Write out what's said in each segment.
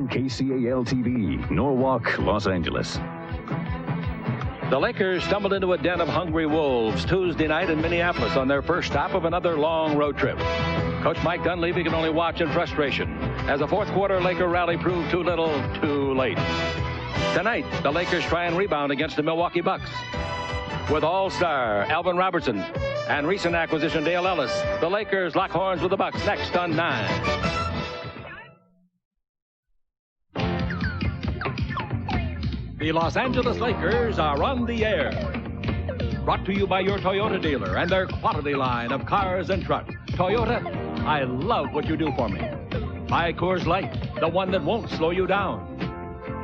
KCAL-TV, Norwalk, Los Angeles. The Lakers stumbled into a den of hungry wolves Tuesday night in Minneapolis on their first stop of another long road trip. Coach Mike Dunleavy can only watch in frustration as a fourth quarter Laker rally proved too little, too late. Tonight, the Lakers try and rebound against the Milwaukee Bucks. With all-star Alvin Robertson and recent acquisition Dale Ellis, the Lakers lock horns with the Bucks next on 9. The Los Angeles Lakers are on the air. Brought to you by your Toyota dealer and their quality line of cars and trucks. Toyota, I love what you do for me. By Coors Light, the one that won't slow you down.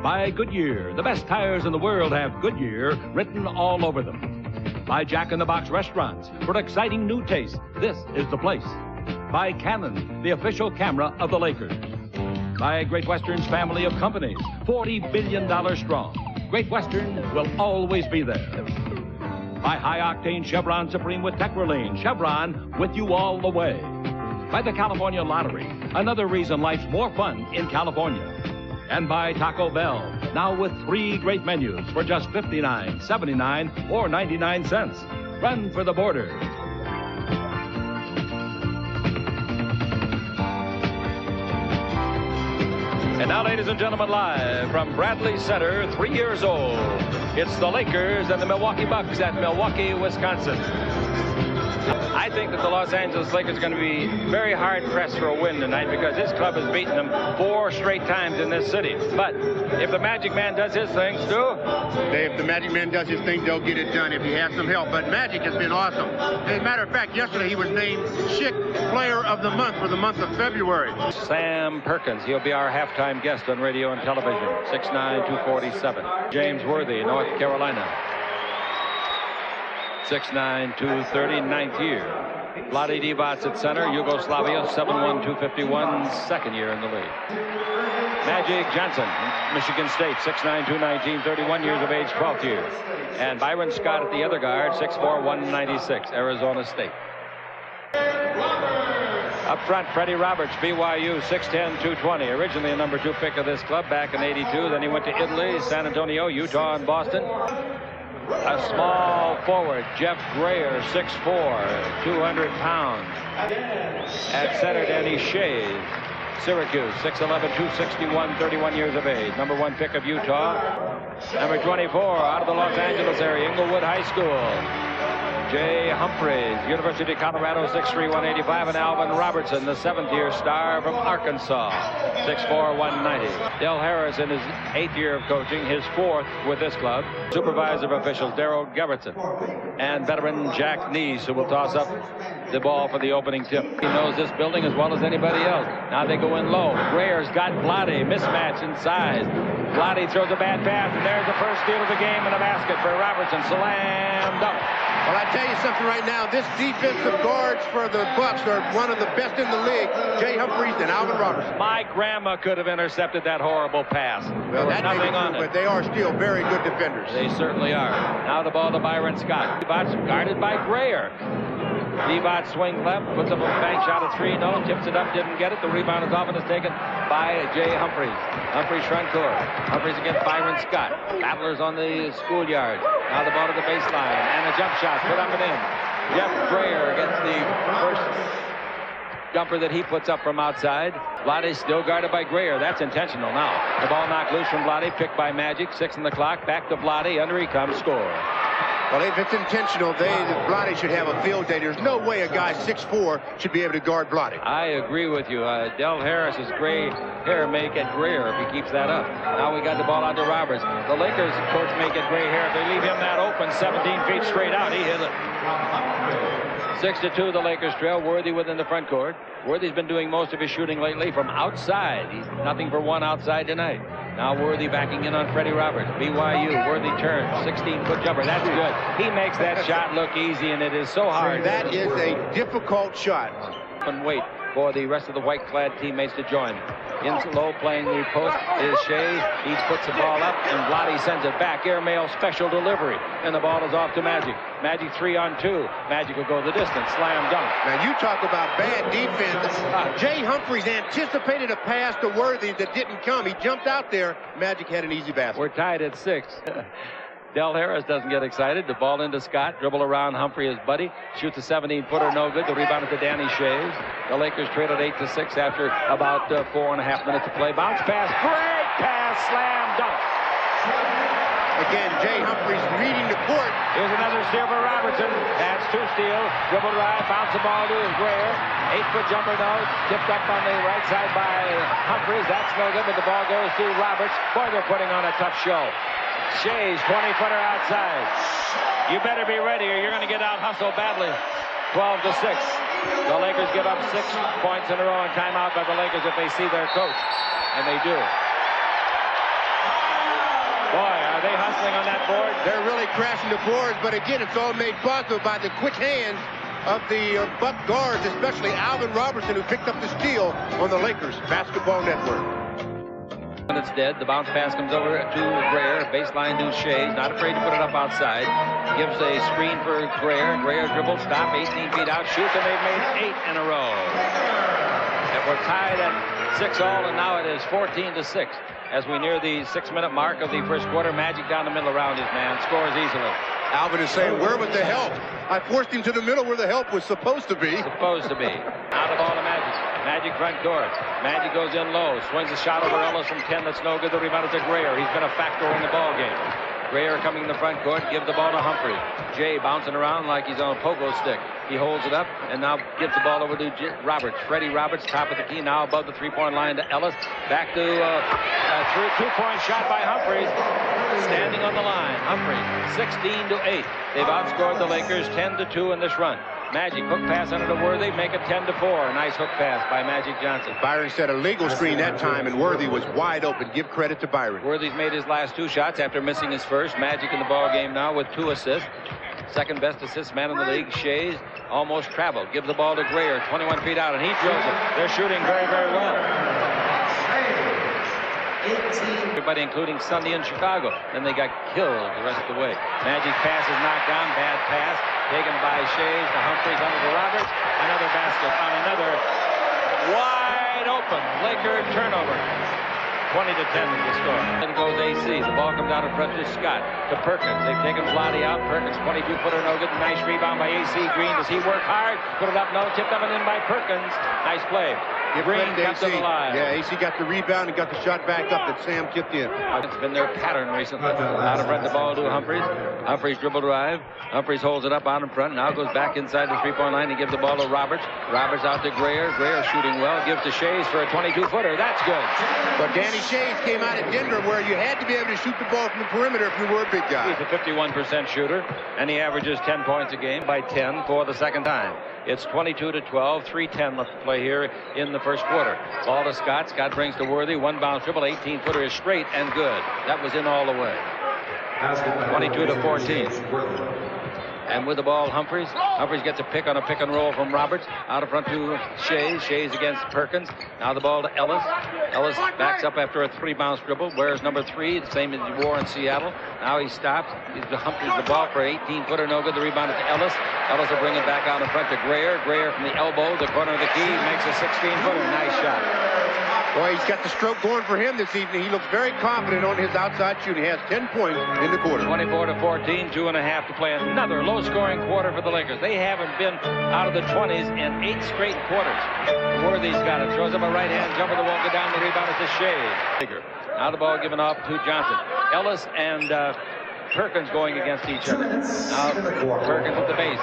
By Goodyear, the best tires in the world have Goodyear written all over them. By Jack in the Box restaurants, for exciting new taste, this is the place. By Canon, the official camera of the Lakers. By Great Western's family of companies, $40 billion strong. Great Western will always be there. By high-octane Chevron Supreme with Techrolene. Chevron with you all the way. By the California Lottery, another reason life's more fun in California. And by Taco Bell, now with 3 great menus for just $59, $79, or 99 cents. Run for the border. And now, ladies and gentlemen, live from Bradley Center, 3 years old, it's the Lakers and the Milwaukee Bucks at Milwaukee, Wisconsin. I think that the Los Angeles Lakers are going to be very hard-pressed for a win tonight because this club has beaten them 4 straight times in this city. But if the Magic Man does his thing, Stu? If the Magic Man does his thing, they'll get it done if he has some help. But Magic has been awesome. As a matter of fact, yesterday he was named Chic Player of the Month for the month of February. Sam Perkins, he'll be our halftime guest on radio and television. 6'9", 247. James Worthy, North Carolina. 6'9", 230, 9th year. Vlade Divac at center, Yugoslavia, 7'1", 251, second year in the league. Magic Johnson, Michigan State, 6'9", 219, 31 years of age, 12th year. And Byron Scott at the other guard, 6'4", 196, Arizona State. Up front, Freddie Roberts, BYU, 6'10", 220. Originally a number 2 pick of this club back in '82. Then he went to Italy, San Antonio, Utah, and Boston. A small forward, Jeff Grayer, 6'4", 200 pounds. At center, Danny Shays, Syracuse, 6'11", 261, 31 years of age. Number 1 pick of Utah. Number 24, out of the Los Angeles area, Inglewood High School. Jay Humphreys, University of Colorado, 6'3", 185, and Alvin Robertson, the 7th-year star from Arkansas, 6'4", 190. Del Harris in his 8th year of coaching, his 4th with this club. Supervisor of officials, Darryl Gerritsen, and veteran Jack Neese, who will toss up the ball for the opening tip. He knows this building as well as anybody else. Now they go in low. Grayer's got Vlade, mismatch in size. Vlade throws a bad pass, and there's the first steal of the game and a basket for Robertson. Slam dunk. Well, I tell you something right now, this defensive guards for the Bucks are one of the best in the league. Jay Humphreys and Alvin Robertson. My grandma could have intercepted that horrible pass. Well, there was nothing on it. But they are still very good defenders. They certainly are. Now the ball to Byron Scott. Divac guarded by Grayer. Divac swing left, puts up a bank shot at 3. No, tips it up, didn't get it. The rebound is off and is taken by Jay Humphreys. Humphreys front court. Humphreys against Byron Scott. Battlers on the schoolyard. Now the ball to the baseline. And a jump shot put up and in. Jeff Grayer gets the first jumper that he puts up from outside. Vlade still guarded by Grayer. That's intentional now. The ball knocked loose from Vlade, picked by Magic. 6 on the clock. Back to Vlade. Under he comes. Score. Well, if it's intentional, Vlade should have a field day. There's no way a guy 6'4" should be able to guard Vlade. I agree with you. Del Harris's gray hair may get grayer if he keeps that up. Now we got the ball out to Roberts. The Lakers coach may get gray hair if they leave him that open 17 feet straight out. He hit it. 6-2, the Lakers trail. Worthy within the front court. Worthy's been doing most of his shooting lately from outside. He's nothing for 1 outside tonight. Now Worthy backing in on Freddie Roberts. BYU, Worthy turns, 16-foot jumper. That's good. He makes that shot look easy, and it is so hard. That is a difficult shot. And wait for the rest of the white-clad teammates to join. In low, playing the post is Shays. He puts the ball up, and Vlade sends it back. Airmail special delivery, and the ball is off to Magic. Magic 3-on-2. Magic will go the distance. Slam dunk. Now you talk about bad defense. Jay Humphries anticipated a pass to Worthy that didn't come. He jumped out there. Magic had an easy basket. We're tied at 6. Del Harris doesn't get excited. The ball into Scott. Dribble around Humphrey, his buddy. Shoots a 17-footer, no good. The rebound it to Danny Shays. The Lakers trail at 8-6 after about 4.5 minutes to play. Bounce pass. Great pass. Slam dunk. Again, Jay Humphries reading the court. Here's another steal for Robertson. That's 2 steals. Dribble drive. Bounce the ball to Greer. 8-foot jumper, no. Tipped up on the right side by Humphries. That's no good, but the ball goes to Roberts. Boy, they're putting on a tough show. Shays, 20-footer outside. You better be ready or you're going to get out hustled badly. 12-6. The Lakers give up 6 points in a row and timeout by the Lakers if they see their coach. And they do. Boy, are they hustling on that board? They're really crashing the boards, but again, it's all made possible by the quick hands of the Buck guards, especially Alvin Robertson, who picked up the steal on the Lakers Basketball Network. When it's dead, the bounce pass comes over to Greer. Baseline to Shays. Not afraid to put it up outside. Gives a screen for Greer. Greer dribbles, stop, 18 feet out, shoots, and they've made 8 in a row. And we're tied at 6-all, and now it is 14-6. As we near the 6-minute mark of the first quarter, Magic down the middle around his man. Scores easily. Alvin is saying, where was the help? I forced him to the middle where the help was supposed to be. Supposed to be. Out of ball to Magic. Magic front court. Magic goes in low. Swings a shot over Ellis from 10. That's no good. The rebound is to Greer. He's been a factor in the ball game. Greer coming in the front court. Give the ball to Humphrey. Jay bouncing around like he's on a pogo stick. He holds it up and now gives the ball over to Roberts. Freddie Roberts, top of the key, now above the 3-point line to Ellis. Back to a 2-point shot by Humphries. Standing on the line. Humphrey, 16-8. They've outscored the Lakers 10-2 in this run. Magic hook pass under to Worthy, make it 10-4. Nice hook pass by Magic Johnson. Byron said a legal screen that time, and Worthy was wide open. Give credit to Byron. Worthy's made his last 2 shots after missing his first. Magic in the ball game now with 2 assists. Second best assist man in the league. Shays almost traveled. Gives the ball to Greer, 21 feet out, and he drills it. They're shooting very, very well. Everybody, including Sunday in Chicago. Then they got killed the rest of the way. Magic pass is knocked down. Bad pass. Taken by Shays to Humphries under to Roberts. Another basket on another wide open Laker turnover. 20-10 is the score. Then goes AC. The ball comes out in front to Scott. To Perkins. They've taken Vlade out. Perkins, 22-footer, no good. Nice rebound by AC. Green. Does he work hard? Put it up. No. Tipped up and in by Perkins. Nice play. Green kept them alive. Yeah, AC got the rebound and got the shot back up that Sam tipped in. It's been their pattern recently. Out of front, the ball to Humphries. Humphries dribble drive. Humphries holds it up out in front. Now goes back inside the 3-point line and gives the ball to Roberts. Roberts out to Greer. Greer shooting well. Gives to Shays for a 22-footer. That's good. But Danny Shays came out of Denver where you had to be able to shoot the ball from the perimeter if you were a big guy. He's a 51% shooter, and he averages 10 points a game by 10 for the second time. It's 22-12, 3:10 left to play here in the first quarter. Ball to Scott. Scott brings to Worthy. 1 bounce dribble. 18-footer is straight and good. That was in all the way. 22-14. And with the ball, Humphries. Humphries gets a pick on a pick and roll from Roberts. Out in front to Shays. Shays against Perkins. Now the ball to Ellis. Ellis backs up after a 3-bounce dribble. Wears number 3, the same as he wore in Seattle. Now he stops. Gives Humphries the ball for an 18-footer. No good. The rebound is to Ellis. Ellis will bring it back out in front to Greer. Greer from the elbow, the corner of the key, makes a 16-footer. Nice shot. Boy, he's got the stroke going for him this evening. He looks very confident on his outside shooting. He has 10 points in the quarter. 24-14, 2.5 to play. Another low-scoring quarter for the Lakers. They haven't been out of the 20s in 8 straight quarters. Worthy's got it. Throws up a right-hand jumper that won't go down. The rebound is to Shays. Now the ball given off to Johnson. Ellis and Perkins going against each other. Now Perkins at the base.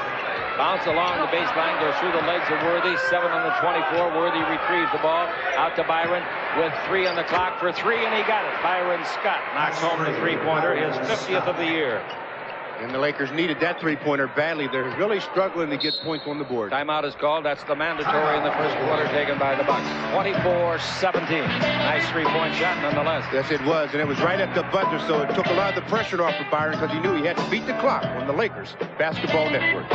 Bounce along the baseline, goes through the legs of Worthy. 7 on the 24. Worthy retrieves the ball out to Byron with 3 on the clock for 3, and he got it. Byron Scott knocks home the 3-pointer, his 50th of the year. And the Lakers needed that three-pointer badly. They're really struggling to get points on the board. Timeout is called. That's the mandatory in the first quarter taken by the Bucks. 24-17. Nice three-point shot nonetheless. Yes, it was. And it was right at the buzzer, so it took a lot of the pressure off of Byron because he knew he had to beat the clock on the Lakers Basketball Network.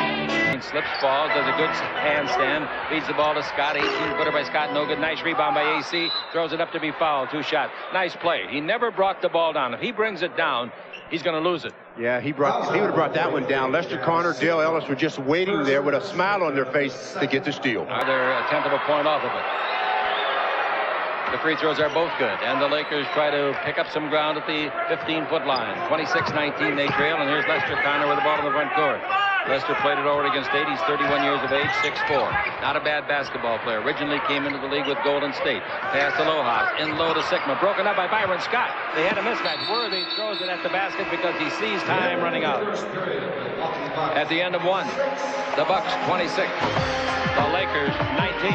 Slips, falls, does a good handstand, feeds the ball to Scott. 18-footer by Scott, no good. Nice rebound by AC. Throws it up to be fouled. 2 shot. Nice play. He never brought the ball down. If he brings it down, he's going to lose it. Yeah, he would have brought that one down. Lester Connor, Dale Ellis were just waiting there with a smile on their face to get the steal. They're a tenth of a point off of it. The free throws are both good, and the Lakers try to pick up some ground at the 15-foot line. 26-19 they trail, and here's Lester Connor with the ball in the front court. Lester played it over against State. He's 31 years of age, 6'4". Not a bad basketball player. Originally came into the league with Golden State. Pass to Lojas. In low to Sigma. Broken up by Byron Scott. They had a mismatch. Worthy throws it at the basket because he sees time running out. At the end of 1, the Bucks 26. The Lakers 19.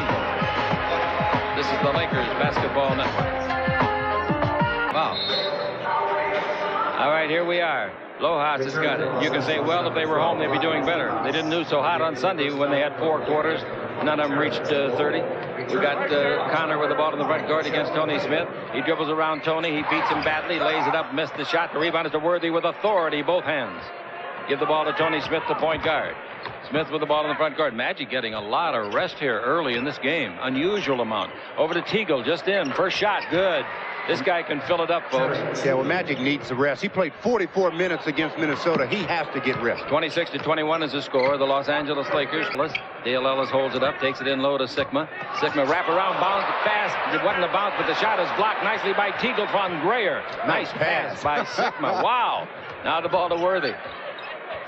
This is the Lakers Basketball Network. Wow. All right, here we are. Lojas has got it. You can say, well, if they were home, they'd be doing better. They didn't do so hot on Sunday when they had 4 quarters. None of them reached 30. We got Connor with the ball in the front court against Tony Smith. He dribbles around Tony. He beats him badly, lays it up, missed the shot. The rebound is to Worthy with authority, both hands. Give the ball to Tony Smith, the point guard. Smith with the ball in the front court. Magic getting a lot of rest here early in this game. Unusual amount. Over to Teagle, just in. First shot, good. This guy can fill it up, folks. Yeah, well, Magic needs the rest. He played 44 minutes against Minnesota. He has to get rest. 26-21 is the score. The Los Angeles Lakers. Dale Ellis holds it up, takes it in low to Sigma. Sigma wrap around, bounce fast. It wasn't a bounce, but the shot is blocked nicely by Teagle from Grayer. Nice pass by Sigma. Wow. Now the ball to Worthy.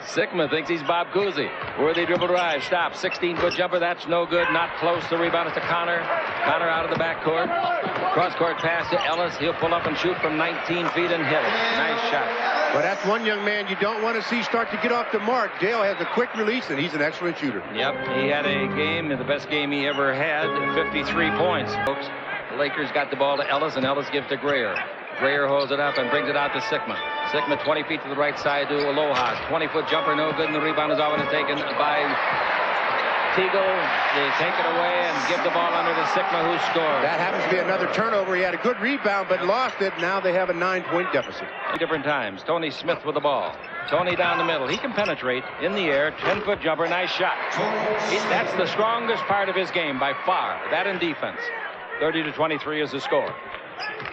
Sigma thinks he's Bob Cousy. Worthy dribble drive, stop, 16-foot jumper, that's no good, not close. The rebound is to Connor. Connor out of the backcourt. Cross-court pass to Ellis. He'll pull up and shoot from 19 feet and hit it. Nice shot. Well, that's one young man you don't want to see start to get off the mark. Dale has a quick release, and he's an excellent shooter. Yep, he had a game, the best game he ever had, 53 points, folks. The Lakers got the ball to Ellis, and Ellis gives to Grayer. Grayer holds it up and brings it out to Sigma. Sigma 20 feet to the right side to Aloha. 20-foot jumper, no good, and the rebound is already taken by Teagle. They take it away and give the ball under to Sigma, who scores. That happens to be another turnover. He had a good rebound, but lost it. Now they have a 9-point deficit. 2 different times. Tony Smith with the ball. Tony down the middle. He can penetrate in the air. 10-foot jumper, nice shot. That's the strongest part of his game by far. That in defense. 30-23 is the score.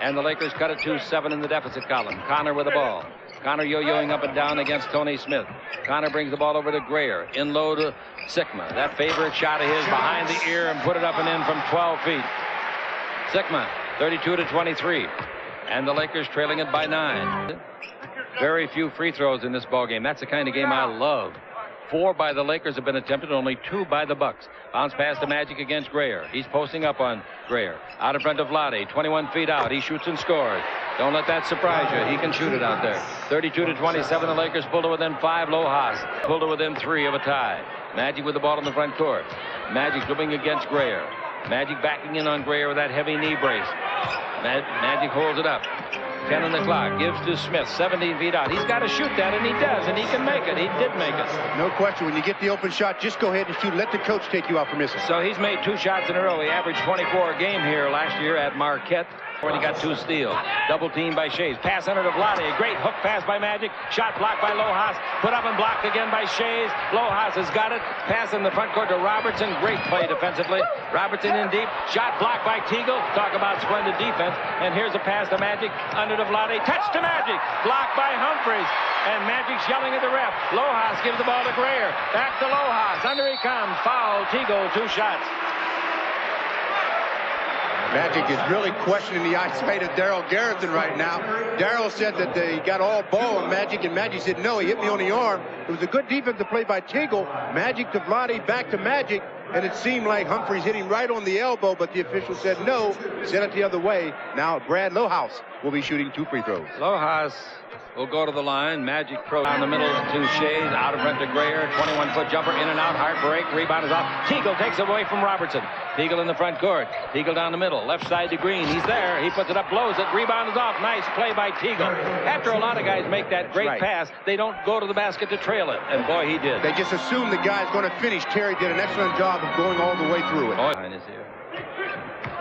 And the Lakers cut it 2-7 in the deficit column. Connor with the ball. Connor yo-yoing up and down against Tony Smith. Connor brings the ball over to Grayer. In low to Sigma. That favorite shot of his behind the ear and put it up and in from 12 feet. Sigma, 32-23. And the Lakers trailing it by 9. Very few free throws in this ballgame. That's the kind of game I love. 4 by the Lakers have been attempted, only 2 by the Bucks. Bounce pass to Magic against Grayer. He's posting up on Grayer. Out in front of Vlade, 21 feet out. He shoots and scores. Don't let that surprise you. He can shoot it out there. 32-27, the Lakers pulled to within 5. Lojas pulled to within 3 of a tie. Magic with the ball in the front court. Magic dribbling against Grayer. Magic backing in on Grayer with that heavy knee brace. Magic holds it up. 10 on the clock. Gives to Smith. 17 feet out. He's got to shoot that, and he does, and he can make it. He did make it. No question. When you get the open shot, just go ahead and shoot. Let the coach take you out for missing. So he's made 2 shots in a row. He averaged 24 a game here last year at Marquette. When he got 2 steals. Double team by Shays. Pass under to Vlade. Great hook pass by Magic. Shot blocked by Lojas. Put up and blocked again by Shays. Lojas has got it. Pass in the front court to Robertson. Great play defensively. Robertson in deep. Shot blocked by Teagle. Talk about splendid defense. And here's a pass to Magic. Under to Vlade. Touch to Magic. Blocked by Humphries. And Magic's yelling at the ref. Lojas gives the ball to Grayer. Back to Lojas. Under he comes. Foul. Teagle. 2 shots. Magic is really questioning the eyesight of Darryl Garrison right now. Darryl said that he got all ball on Magic, and Magic said, no, he hit me on the arm. It was a good defensive play by Teagle. Magic to Vlade, back to Magic. and it seemed like Humphreys hit him right on the elbow, but the official said no, sent it the other way. Now Brad Lohaus will be shooting 2 free throws. Lohaus will go to the line. Magic throw down the middle to Shays. Out of front to Grayer. 21-foot jumper. In and out. Heartbreak. Rebound is off. Teagle takes it away from Robertson. Teagle in the front court. Teagle down the middle. Left side to Green. He's there. He puts it up. Blows it. Rebound is off. Nice play by Teagle. After a lot of guys make that great pass, they don't go to the basket to trail it. And boy, he did. They just assume the guy's going to finish. Terry did an excellent job of going all the way through it. All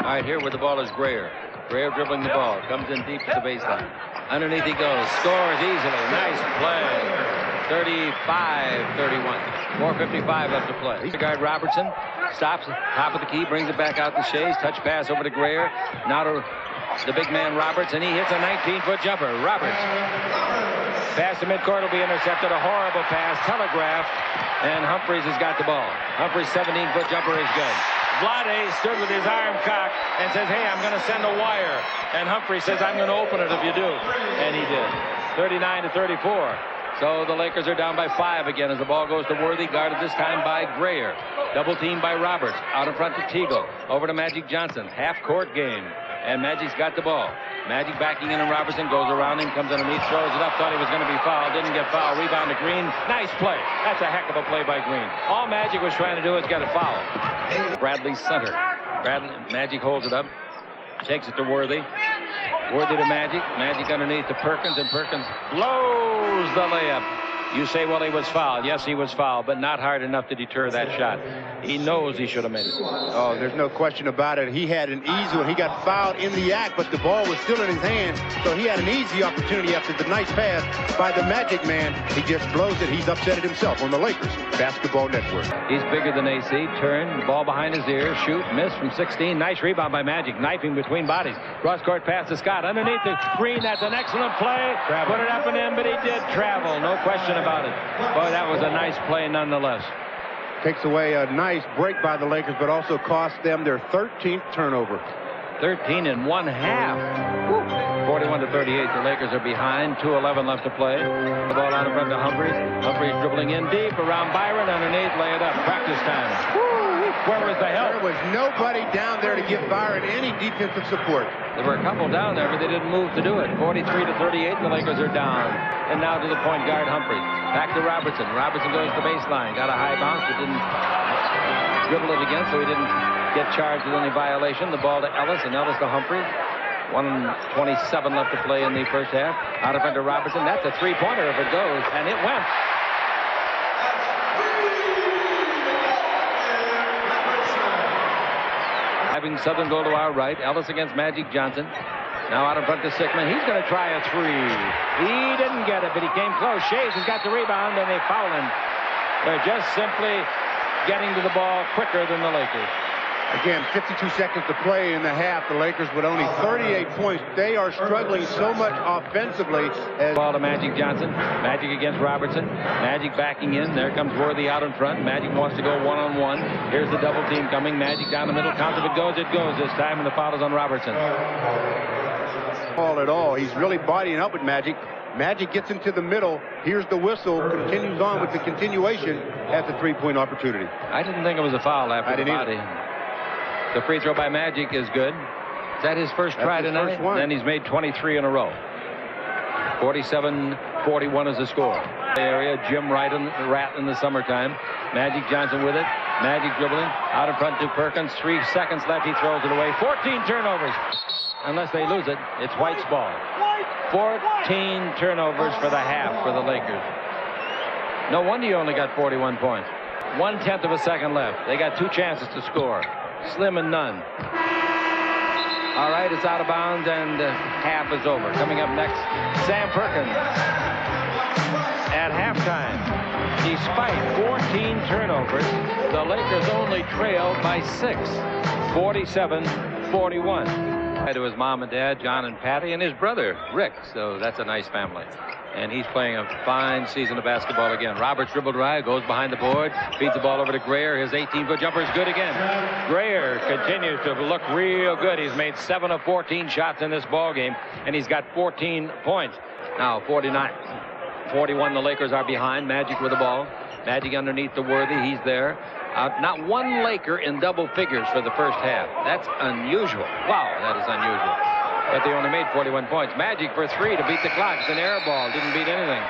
right, here where the ball is Grayer. Grayer dribbling the ball. Comes in deep to the baseline. Underneath he goes. Scores easily. Nice play. 35-31. 4:55 left to play. Guard Robertson stops top of the key, brings it back out to Shays. Touch pass over to Grayer. Now to the big man Roberts, and he hits a 19-foot jumper. Roberts. Pass to midcourt will be intercepted. A horrible pass. Telegraphed. And Humphreys has got the ball. Humphreys' 17-foot jumper is good. Vlade stood with his arm cocked and says, hey, I'm going to send a wire. And Humphrey says, I'm going to open it if you do. And he did. 39-34. So the Lakers are down by 5 again as the ball goes to Worthy, guarded this time by Grayer. Double team by Roberts. Out in front to Teagle. Over to Magic Johnson. Half-court game. And Magic's got the ball. Magic backing in, and Robertson goes around him, comes underneath, throws it up, thought he was going to be fouled, didn't get fouled. Rebound to Green. Nice play. That's a heck of a play by Green. All Magic was trying to do is get a foul. Bradley center. Magic holds it up, takes it to Worthy. Worthy to Magic. Magic underneath to Perkins, and Perkins blows the layup. You say, well, he was fouled. Yes, he was fouled, but not hard enough to deter that shot. He knows he should have made it. Oh, there's no question about it. He had an easy one. He got fouled in the act, but the ball was still in his hand, so he had an easy opportunity after the nice pass by the Magic man. He just blows it. He's upset it himself on the Lakers Basketball Network. He's bigger than AC. Turn, the ball behind his ear, shoot, miss from 16. Nice rebound by Magic, knifing between bodies. Cross-court pass to Scott. Underneath the Green, that's an excellent play. Put it up and in, but he did travel. No question about it. Boy, that was a nice play nonetheless. Takes away a nice break by the Lakers, but also cost them their 13th turnover. 13 in one half. 41-38. The Lakers are behind. 2:11 left to play. The ball out in front to Humphreys. Humphreys dribbling in deep around Byron. Underneath, lay it up. Practice time. Where was the help? There was nobody down there to give Byron any defensive support. There were a couple down there, but they didn't move to do it. 43-38. The Lakers are down. And now to the point guard, Humphreys. Back to Robertson. Robertson goes to the baseline. Got a high bounce, but didn't dribble it again, so he didn't get charged with any violation. The ball to Ellis, and Ellis to Humphreys. 1:27 left to play in the first half. Out in front to Robertson. That's a three-pointer if it goes, and it went. Having Southern go to our right. Ellis against Magic Johnson. Now out in front to Sickman. He's going to try a three. He didn't get it, but he came close. Shays has got the rebound, and they foul him. They're just simply getting to the ball quicker than the Lakers. Again, 52 seconds to play in the half. The Lakers with only 38 points. They are struggling so much offensively. Ball to Magic Johnson. Magic against Robertson. Magic backing in. There comes Worthy out in front. Magic wants to go one-on-one. Here's the double team coming. Magic down the middle. Counts if it goes, it goes this time, and the foul is on Robertson. Ball at all. He's really bodying up with Magic. Magic gets into the middle. Here's the whistle. Continues on with the continuation at the three-point opportunity. I didn't think it was a foul after the body. The free throw by Magic is good. Is that his first try tonight? Then he's made 23 in a row. 47-41 is the score. Area, Jim Wright and Rat in the summertime. Magic Johnson with it. Magic dribbling. Out in front to Perkins. 3 seconds left. He throws it away. 14 turnovers. Unless they lose it, it's White's ball. 14 turnovers for the half for the Lakers. No wonder you only got 41 points. 1/10 of a second left. They got 2 chances to score. Slim and none. All right, it's out of bounds, and half is over. Coming up next, Sam Perkins. At halftime, despite 14 turnovers, the Lakers only trailed by 6, 47-41. To his mom and dad, John and Patty, and his brother, Rick. So that's a nice family. And he's playing a fine season of basketball again. Roberts dribbled right, goes behind the board, feeds the ball over to Grayer. His 18-foot jumper is good again. Grayer continues to look real good. He's made 7 of 14 shots in this ball game, and he's got 14 points. Now 49-41, the Lakers are behind. Magic with the ball. Magic underneath the Worthy. He's there. Not one Laker in double figures for the first half. That's unusual. Wow, that is unusual. But they only made 41 points. Magic for 3 to beat the clock. It's an air ball. Didn't beat anything.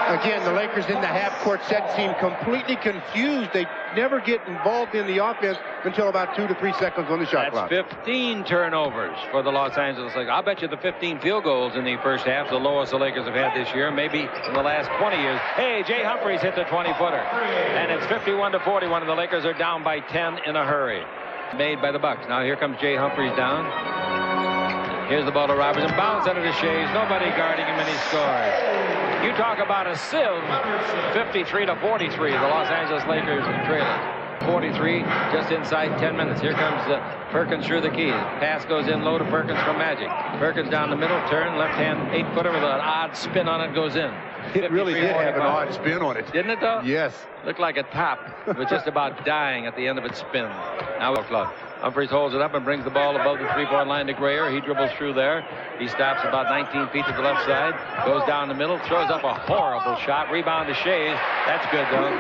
Again, the Lakers in the half-court set seem completely confused. They never get involved in the offense until about 2 to 3 seconds on the shot clock. That's 15 turnovers for the Los Angeles Lakers. I'll bet you the 15 field goals in the first half, the lowest the Lakers have had this year, maybe in the last 20 years. Hey, Jay Humphries hit the 20-footer. And it's 51-41, and the Lakers are down by 10 in a hurry. Made by the Bucks. Now here comes Jay Humphries down. Here's the ball to Robertson. Bounce under the Shays. Nobody guarding him, and he scores. You talk about a sieve. 53-43. The Los Angeles Lakers trailing. 43 just inside 10 minutes. Here comes Perkins through the key. Pass goes in low to Perkins from Magic. Perkins down the middle. Turn. Left hand 8-footer with an odd spin on it. Goes in. It really did have an odd spin on it. Didn't it, though? Yes. Looked like a top. It was just about dying at the end of its spin. Now club. Humphries holds it up and brings the ball above the three-point line to Grayer. He dribbles through there. He stops about 19 feet to the left side. Goes down the middle. Throws up a horrible shot. Rebound to Shays. That's good, though.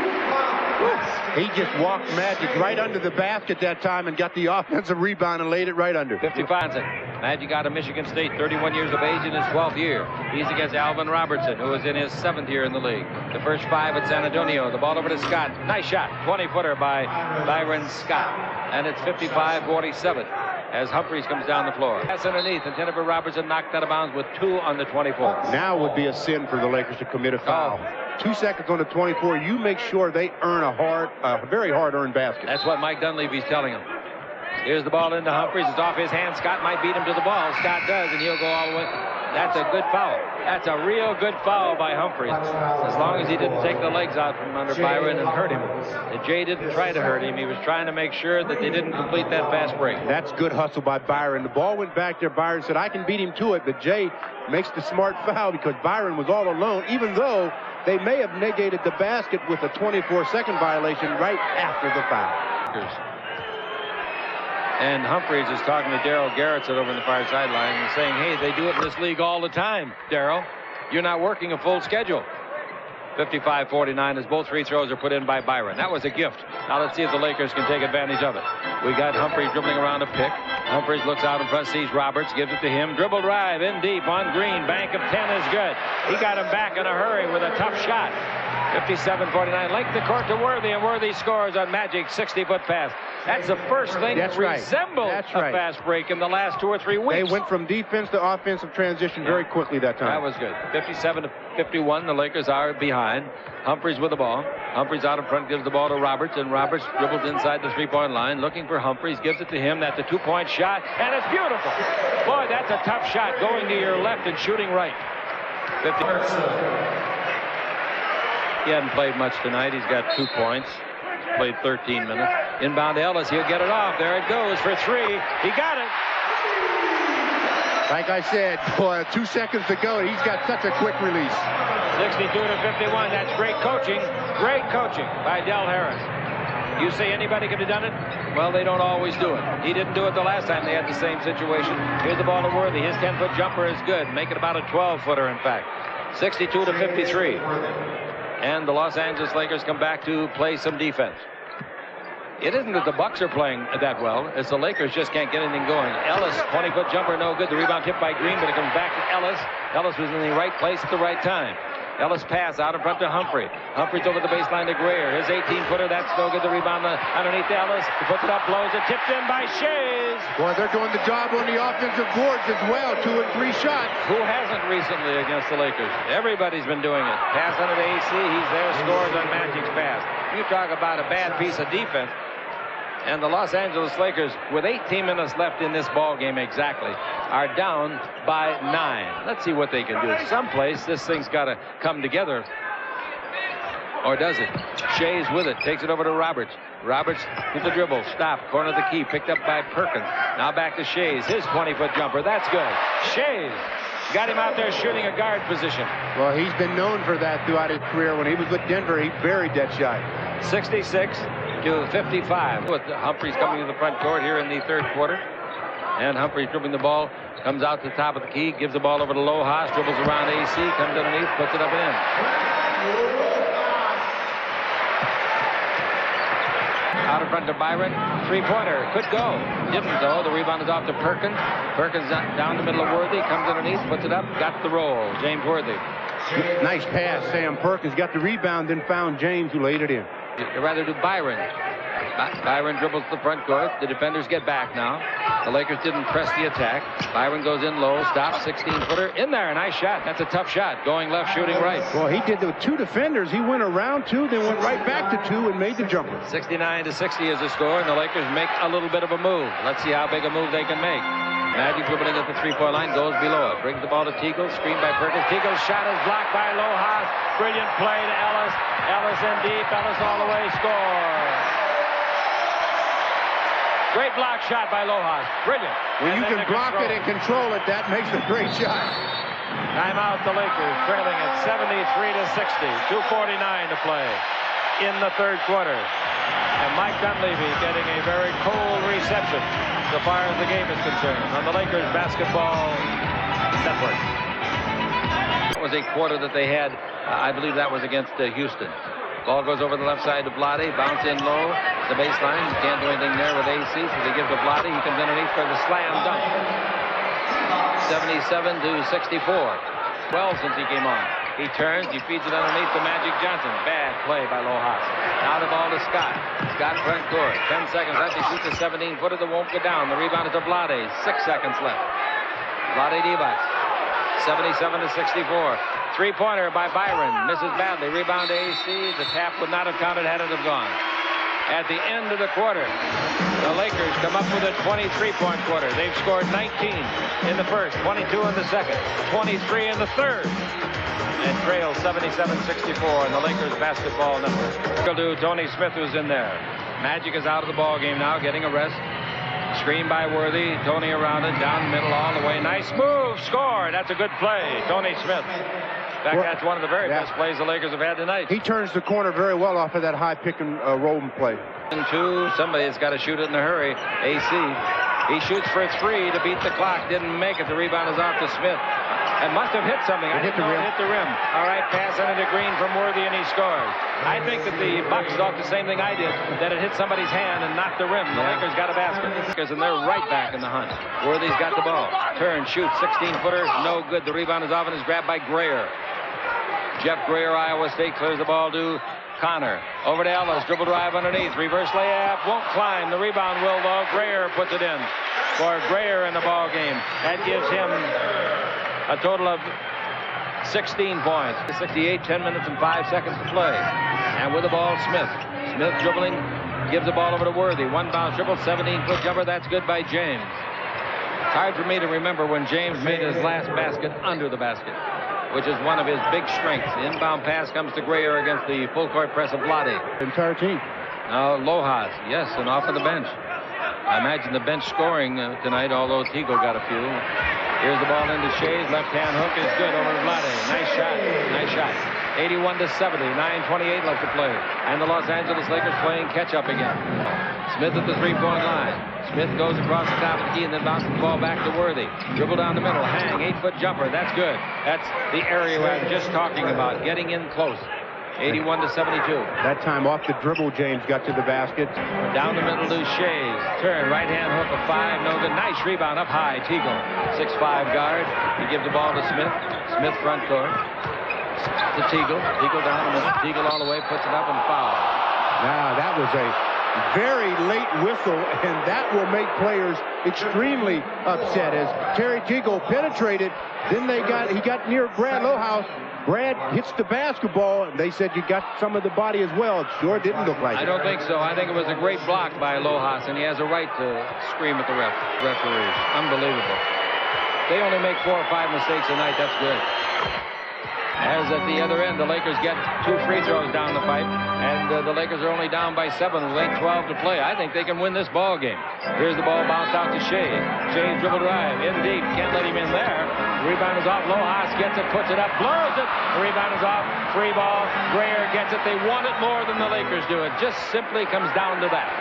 He just walked Magic right under the basket that time and got the offensive rebound and laid it right under. 55. Magic out of Michigan State, 31 years of age in his 12th year. He's against Alvin Robertson, who is in his 7th year in the league. The first 5 at San Antonio. The ball over to Scott. Nice shot. 20-footer by Byron Scott. And it's 55-47 as Humphries comes down the floor. Pass underneath, intended for Robertson, knocked out of bounds with 2 on the 24. Now would be a sin for the Lakers to commit a foul. 2 seconds on the 24. You make sure they earn a very hard-earned basket. That's what Mike Dunleavy's telling him. Here's the ball into Humphries. It's off his hand. Scott might beat him to the ball. Scott does, and he'll go all the way. That's a good foul. That's a real good foul by Humphries. As long as he didn't take the legs out from under Byron and hurt him. Jay didn't try to hurt him. He was trying to make sure that they didn't complete that fast break. That's good hustle by Byron. The ball went back there. Byron said, I can beat him to it, but Jay makes the smart foul because Byron was all alone, even though they may have negated the basket with a 24-second violation right after the foul. And Humphries is talking to Darryl Garrettson over in the far sideline and saying, hey, they do it in this league all the time, Darryl. You're not working a full schedule. 55-49 as both free throws are put in by Byron. That was a gift. Now let's see if the Lakers can take advantage of it. We got Humphries dribbling around a pick. Humphries looks out in front, sees Roberts, gives it to him. Dribble drive in deep on Green. Bank of 10 is good. He got him back in a hurry with a tough shot. 57-49. Length the court to Worthy, and Worthy scores on Magic 60-foot pass. That's the first thing that resembled a fast break in the last 2 or 3 weeks. They went from defense to offensive transition very quickly that time. That was good. 57-51. The Lakers are behind. Humphries with the ball. Humphries out in front, gives the ball to Roberts, and Roberts dribbles inside the three-point line, looking for Humphries, gives it to him. That's a 2-point shot, and it's beautiful. Boy, that's a tough shot, going to your left and shooting right. 50. He hadn't played much tonight. He's got 2 points. Played 13 minutes. Inbound to Ellis. He'll get it off. There it goes for 3. He got it. Like I said, boy, 2 seconds to go. He's got such a quick release. 62-51. That's great coaching. Great coaching by Del Harris. You say anybody could have done it? Well, they don't always do it. He didn't do it the last time they had the same situation. Here's the ball to Worthy. His 10-foot jumper is good. Make it about a 12-footer, in fact. 62-53. And the Los Angeles Lakers come back to play some defense. It isn't that the Bucks are playing that well. It's the Lakers just can't get anything going. Ellis, 20-foot jumper, no good. The rebound tipped by Green, but it comes back to Ellis. Ellis was in the right place at the right time. Ellis pass out in front to Humphrey. Humphrey's over the baseline to Grayer. His 18-footer, that's no good. The rebound underneath Ellis. He puts it up, blows it, tipped in by Shays. Boy, they're doing the job on the offensive boards as well. 2 and 3 shots. Who hasn't recently against the Lakers? Everybody's been doing it. Pass under to AC. He's there, scores on Magic's pass. You talk about a bad piece of defense. And the Los Angeles Lakers, with 18 minutes left in this ball game exactly, are down by 9. Let's see what they can do. Someplace this thing's got to come together. Or does it? Shays with it. Takes it over to Roberts. Roberts with the dribble. Stop. Corner of the key. Picked up by Perkins. Now back to Shays. His 20-foot jumper. That's good. Shays got him out there shooting a guard position. Well, he's been known for that throughout his career. When he was with Denver, he buried that shot. 66-55. With Humphries coming to the front court here in the third quarter. And Humphries dribbling the ball. Comes out to the top of the key. Gives the ball over to Lojas. Dribbles around AC. Comes underneath. Puts it up and in. Out in front to Byron. Three-pointer. Could go. Didn't, though. The rebound is off to Perkins. Perkins down the middle of Worthy. Comes underneath. Puts it up. Got the roll. James Worthy. Nice pass. Sam Perkins got the rebound, then found James, who laid it in. You'd rather do Byron. Byron dribbles to the front court. The defenders get back now. The Lakers didn't press the attack. Byron goes in low, stops, 16-footer. In there, nice shot. That's a tough shot. Going left, shooting right. Well, he did with two defenders. He went around two, then went right back to two and made the jumper. 69-60 is the score, and the Lakers make a little bit of a move. Let's see how big a move they can make. Magic dribbling at the three-point line, goes below it. Brings the ball to Teagle, screened by Perkins. Teagle's shot is blocked by Lojas. Brilliant play to Ellis. Ellis in deep. Ellis all the way. Score. Great block shot by Lojas. Brilliant. When you can block it and control it, that makes a great shot. Timeout, the Lakers trailing at 73-60. 2:49 to play in the third quarter. And Mike Dunleavy getting a very cold reception so far as the game is concerned on the Lakers Basketball Network. That was a quarter that they had. I believe that was against Houston. Ball goes over the left side to Vlade. Bounce in low. The baseline. Can't do anything there with AC, so they give to Vlade. He comes underneath for the slam dunk. 77-64. Well, since he came on. He turns. He feeds it underneath to Magic Johnson. Bad play by Lojas. Now the ball to Scott. Scott front court. 10 seconds left. He shoots a 17-footer that won't go down. The rebound is to Vlade. 6 seconds left. Vlade Divac. 77-64. Three-pointer by Byron. Misses badly. Rebound to AC. The tap would not have counted had it have gone. At the end of the quarter, the Lakers come up with a 23-point quarter. They've scored 19 in the first, 22 in the second, 23 in the third, and trail 77-64 in the Lakers Basketball Network. Tony Smith was in there. Magic is out of the ball game now, getting a rest. Screen by Worthy. Tony around it, down the middle all the way. Nice move, score. That's a good play. Tony Smith. In fact, that's one of the very best plays the Lakers have had tonight. He turns the corner very well off of that high pick and roll play. And two, somebody's got to shoot it in a hurry. AC. He shoots for three to beat the clock. Didn't make it. The rebound is off to Smith. And must have hit something. It hit the rim. Hit the rim. All right, pass under to Green from Worthy, and he scores. I think that the Bucks thought the same thing I did, that it hit somebody's hand and knocked the rim. The Lakers got a basket. And they're right back in the hunt. Worthy's got the ball. Turn, shoots, 16-footer, no good. The rebound is off and is grabbed by Grayer. Jeff Grayer, Iowa State, clears the ball to Connor. Over to Ellis. Dribble drive underneath. Reverse layup. Won't climb. The rebound will, though. Grayer puts it in for Grayer in the ball game. That gives him a total of 16 points. 68, 10 minutes and 5 seconds to play. And with the ball, Smith. Smith dribbling. Gives the ball over to Worthy. One bounce dribble. 17-foot jumper. That's good by James. It's hard for me to remember when James made his last basket under the basket, which is one of his big strengths. The inbound pass comes to Grayer against the full court press of Vlade. Entire team. Now Lojas, yes, and off of the bench. I imagine the bench scoring tonight, although Teagle got a few. Here's the ball into Shays. Left-hand hook is good over to Vlade. Nice shot. Nice shot. 81-70. 9:28 left to play. And the Los Angeles Lakers playing catch-up again. Smith at the three-point line. Smith goes across the top of the key and then bounces the ball back to Worthy. Dribble down the middle. Hang. 8-foot jumper. That's good. That's the area I'm just talking about. Getting in close. 81-72. That time off the dribble, James got to the basket. Down the middle to Shays. Turn. Right-hand hook of 5. No good. Nice rebound up high. Teagle. 6'5 guard. He gives the ball to Smith. Smith front court. To Teagle. Teagle down the middle. Teagle all the way. Puts it up and foul. Now, that was a very late whistle, and that will make players extremely upset as Terry Teagle penetrated. Then he got near Brad Lojas. Brad hits the basketball, and they said you got some of the body as well. It sure didn't look like it. I don't think so. I think it was a great block by Lojas, and he has a right to scream at the referees. Unbelievable. They only make 4 or 5 mistakes a night. That's good. As at the other end, the Lakers get 2 free throws down the pipe, and the Lakers are only down by 7 with 8:12 to play. I think they can win this ball game. Here's the ball bounced out to Shea. Shea dribble drive in deep. Can't let him in there. Rebound is off. Lojas gets it, puts it up, blows it. The rebound is off. Free ball. Grayer gets it. They want it more than the Lakers do. It just simply comes down to that.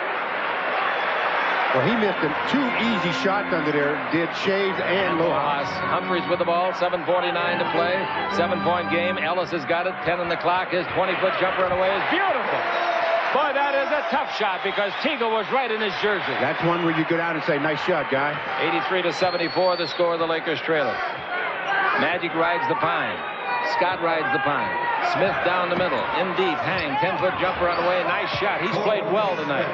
Well, he missed 2 easy shots under there, did Shays and Lojas. Humphries with the ball, 7:49 to play. 7-point game. Ellis has got it, 10 on the clock. His 20-foot jumper and away is beautiful. Boy, that is a tough shot because Teagle was right in his jersey. That's one where you go down and say, nice shot, guy. 83-74, the score of the Lakers trailer. Magic rides the pine. Scott rides the pine. Smith down the middle. In deep. Hang. 10-foot jumper on the way. Nice shot. He's played well tonight.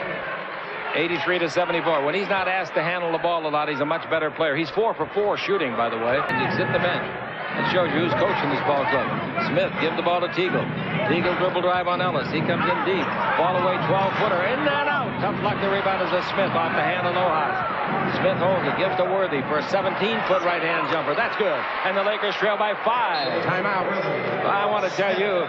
83-74. When he's not asked to handle the ball a lot, he's a much better player. He's 4 for 4 shooting, by the way. And he's hit the bench. That shows you who's coaching this ball club. Smith give the ball to Teagle. Teagle dribble drive on Ellis. He comes in deep. Ball away, 12-footer. In and out. Tough luck. The rebound is a Smith off the hand of Lojas. Smith holds it. Gives to Worthy for a 17-foot right-hand jumper. That's good. And the Lakers trail by 5. Timeout. I want to tell you,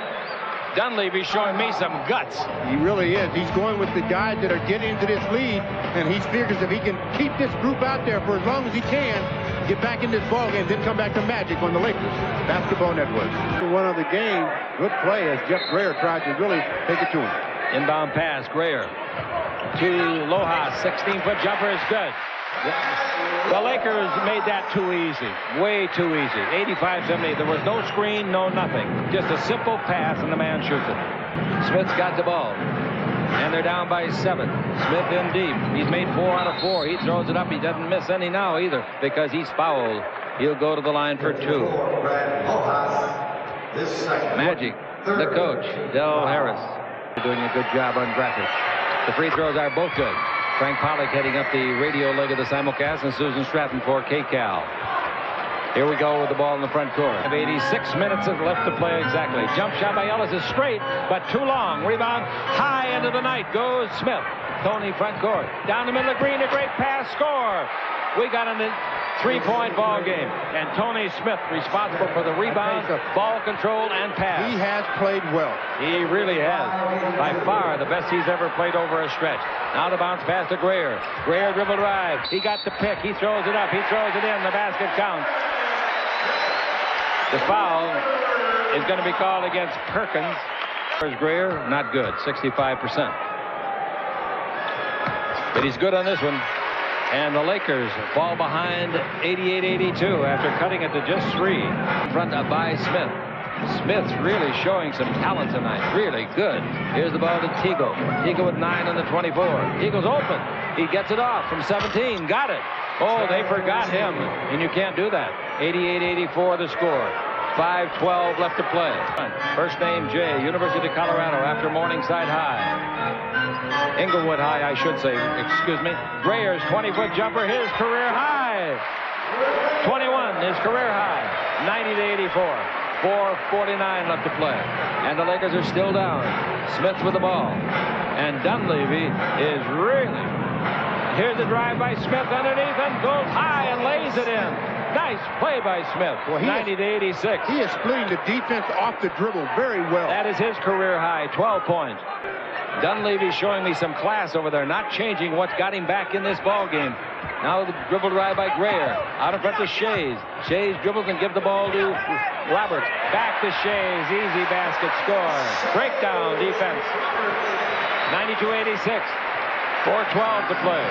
Dunleavy's showing me some guts. He really is. He's going with the guys that are getting into this lead, and he figures if he can keep this group out there for as long as he can, get back in this ball game, then come back to Magic on the Lakers Basketball Network. One of the game, good play as Jeff Greer tried to really take it to him. Inbound pass, Greer to Lojas. 16-foot jumper is good. The Lakers made that too easy. Way too easy. 85-78. There was no screen, no nothing. Just a simple pass, and the man shoots it. Smith's got the ball. And they're down by 7. Smith in deep. He's made 4 out of 4. He throws it up. He doesn't miss any now either because he's fouled. He'll go to the line for 2. Magic, the coach, Del Harris, doing a good job on graphics. The free throws are both good. Frank Pollock heading up the radio leg of the simulcast, and Susan Stratton for KCAL. Here we go with the ball in the front court. 86 minutes left to play exactly. Jump shot by Ellis is straight, but too long. Rebound high into the night goes Smith. Tony front court. Down the middle of green, a great pass, score. We got a 3-point ball game. And Tony Smith responsible for the rebound, ball control, and pass. He has played well. He really has. By far the best he's ever played over a stretch. Now the bounce pass to Greer. Greer dribble drive. He got the pick. He throws it up. He throws it in. The basket counts. The foul is going to be called against Perkins. There's Greer. Not good. 65%. But he's good on this one. And the Lakers fall behind 88-82 after cutting it to just 3 in front of by Smith. Smith's really showing some talent tonight. Really good. Here's the ball to Teagle. Teagle with 9 on the 24. Teagle's open. He gets it off from 17. Got it. Oh, they forgot him. And you can't do that. 88-84 the score. 5:12 left to play. First name Jay, University of Colorado after Morningside High. Inglewood High, I should say. Excuse me. Grayer's 20-foot jumper, his career high. 21, his career high. 90-84. 4:49 left to play. And the Lakers are still down. Smith with the ball. And Dunleavy is really... Here's the drive by Smith underneath and goes high and lays it in. Nice play by Smith. Well, 90-86. He is splitting the defense off the dribble very well. That is his career high, 12 points. Dunleavy showing me some class over there, not changing what got him back in this ball game. Now the dribble drive by Greer. Out in front to Shays. Shays dribbles and gives the ball to Roberts. Back to Shays. Easy basket score. Breakdown defense. 92-86. 4:12 to play.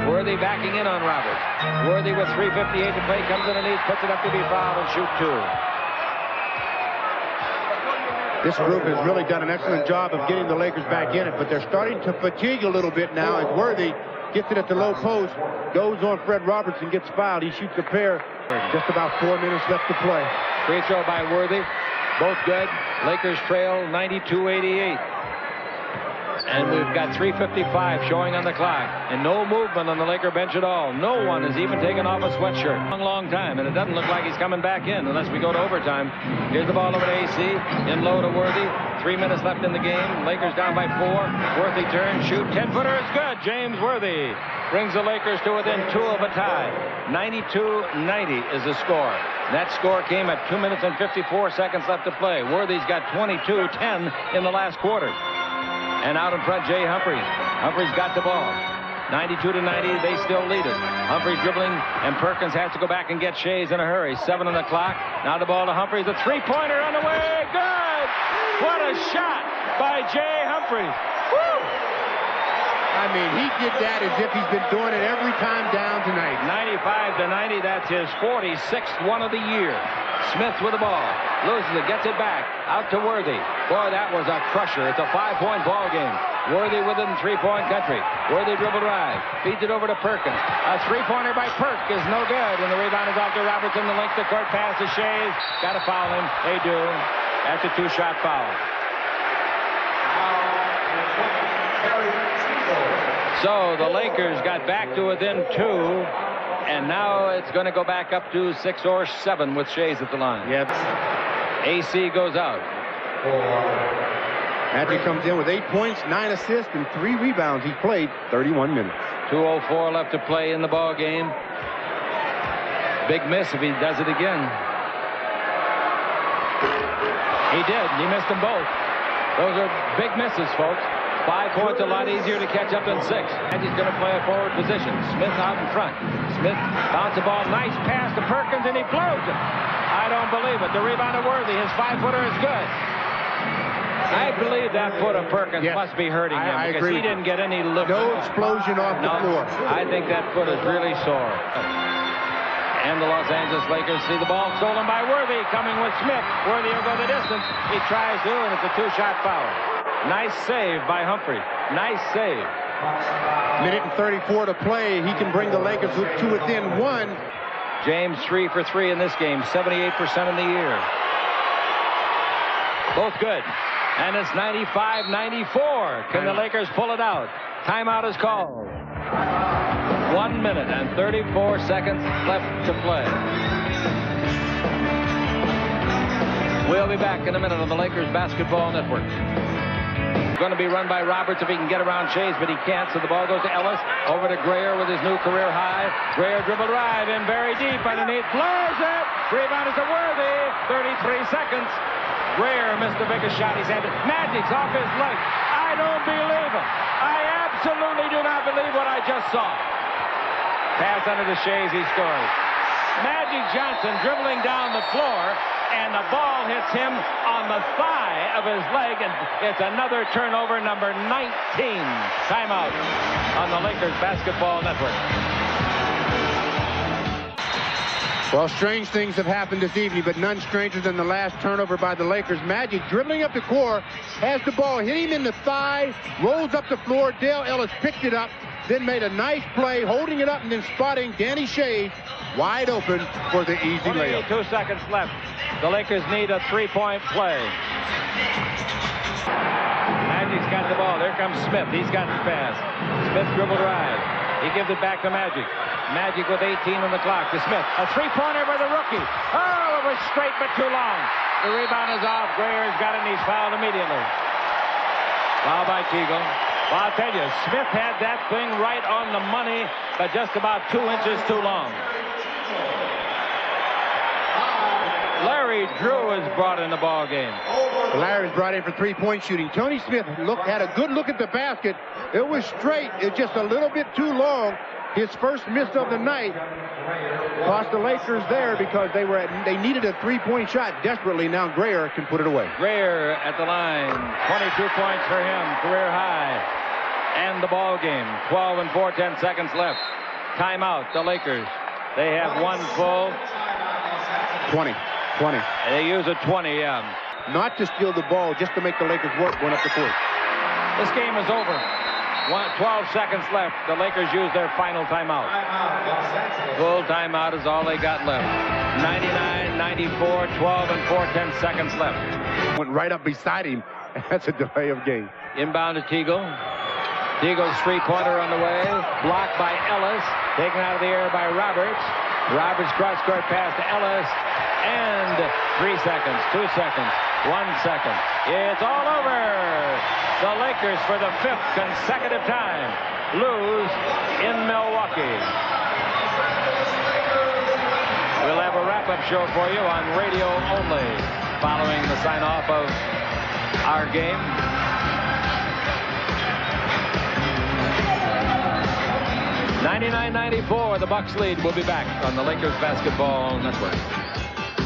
Worthy backing in on Roberts. Worthy with 3:58 to play comes underneath, puts it up to be fouled and shoot 2. This group has really done an excellent job of getting the Lakers back in it, but they're starting to fatigue a little bit now as Worthy gets it at the low post, goes on Fred Roberts and gets fouled. He shoots a pair. Just about 4 minutes left to play. Free throw by Worthy. Both good. Lakers trail 92-88. And we've got 3:55 showing on the clock. And no movement on the Laker bench at all. No one has even taken off a sweatshirt. Long time. And it doesn't look like he's coming back in unless we go to overtime. Here's the ball over to AC. In low to Worthy. 3 minutes left in the game. Lakers down by 4. Worthy turn, shoot. 10-footer is good. James Worthy brings the Lakers to within 2 of a tie. 92-90 is the score. That score came at 2 minutes and 54 seconds left to play. Worthy's got 22-10 in the last quarter. And out in front, Jay Humphries. Humphries got the ball. 92-90, they still lead it. Humphries dribbling, and Perkins has to go back and get Shays in a hurry. 7 on the clock. Now the ball to Humphries. A three-pointer on the way. Good! What a shot by Jay Humphries. Woo! I mean, he did that as if he's been doing it every time down tonight. 95-90, that's his 46th one of the year. Smith with the ball, loses it, gets it back, out to Worthy. Boy, that was a crusher. It's a 5-point ball game. Worthy within 3-point country. Worthy dribble drive, feeds it over to Perkins. A 3-pointer by Perk is no good, and the rebound is off to Robertson. The length of court pass to Shays. Got to foul him. They do. That's a 2-shot foul. So the Lakers got back to within 2, and now it's going to go back up to 6 or 7 with Shays at the line. Yep. AC goes out. Magic comes in with 8 points, 9 assists, and 3 rebounds. He played 31 minutes. 2:04 left to play in the ball game. Big miss if he does it again. He did. He missed them both. Those are big misses, folks. 5 points, a lot easier to catch up than 6. And he's going to play a forward position. Smith out in front. Smith bounce the ball. Nice pass to Perkins, and he blows it. I don't believe it. The rebound of Worthy. His 5-footer is good. I believe that foot of Perkins must be hurting him because he didn't get any lift. No explosion off the floor. I think that foot is really sore. And the Los Angeles Lakers see the ball stolen by Worthy, coming with Smith. Worthy will go the distance. He tries to, and it's a 2-shot foul. Nice save by Humphrey. Nice save. Minute and 34 to play. He can bring the Lakers to within 1. James 3 for 3 in this game. 78% in the year. Both good. And it's 95-94. Can the Lakers pull it out? Timeout is called. 1 minute and 34 seconds left to play. We'll be back in a minute on the Lakers Basketball Network. Going to be run by Roberts if he can get around Shays, but he can't, so the ball goes to Ellis. Over to Greer with his new career high. Greer dribble drive in very deep underneath. Blows it. Rebound is a Worthy. 33 seconds. Greer missed the biggest shot he's had. Magic's off his leg. I don't believe it. I absolutely do not believe what I just saw. Pass under to Shays. He scores. Magic Johnson dribbling down the floor, and the ball hits him on the thigh of his leg, and it's another turnover, number 19. Timeout on the Lakers Basketball Network. Well, strange things have happened this evening, but none stranger than the last turnover by the Lakers. Magic dribbling up the court, has the ball hit him in the thigh, rolls up the floor. Dale Ellis picked it up, then made a nice play, holding it up and then spotting Danny Shays wide open for the easy layup. 2 seconds left. The Lakers need a 3-point play. Magic's got the ball. There comes Smith. He's got the pass. Smith dribble drive. He gives it back to Magic. Magic with 18 on the clock to Smith. A 3-pointer by the rookie. Oh, it was straight but too long. The rebound is off. Greer's got it, and he's fouled immediately. Foul by Teagle. Well, I'll tell you, Smith had that thing right on the money, but just about 2 inches too long. Larry Drew is brought in the ball game. Larry's brought in for 3-point shooting. Tony Smith had a good look at the basket. It was straight. It's just a little bit too long. His first miss of the night cost the Lakers there because they needed a 3-point shot desperately. Now Greer can put it away. Greer at the line. 22 points for him. Career high. And the ball game. 12 and 4/10 seconds left. Timeout. The Lakers. They have one full. 20. They use a 20, yeah. Not to steal the ball, just to make the Lakers work going up the court. This game is over. 12 seconds left. The Lakers use their final timeout. Full timeout is all they got left. 99-94, 12 and 4/10 seconds left. Went right up beside him. That's a delay of game. Inbound to Teagle. Teagle's 3-pointer on the way. Blocked by Ellis. Taken out of the air by Roberts. Roberts cross-court pass to Ellis. And 3 seconds, 2 seconds, 1 second. It's all over. The Lakers, for the 5th consecutive time, lose in Milwaukee. We'll have a wrap-up show for you on radio only following the sign-off of our game. 99-94, the Bucks lead. We'll be back on the Lakers Basketball Network.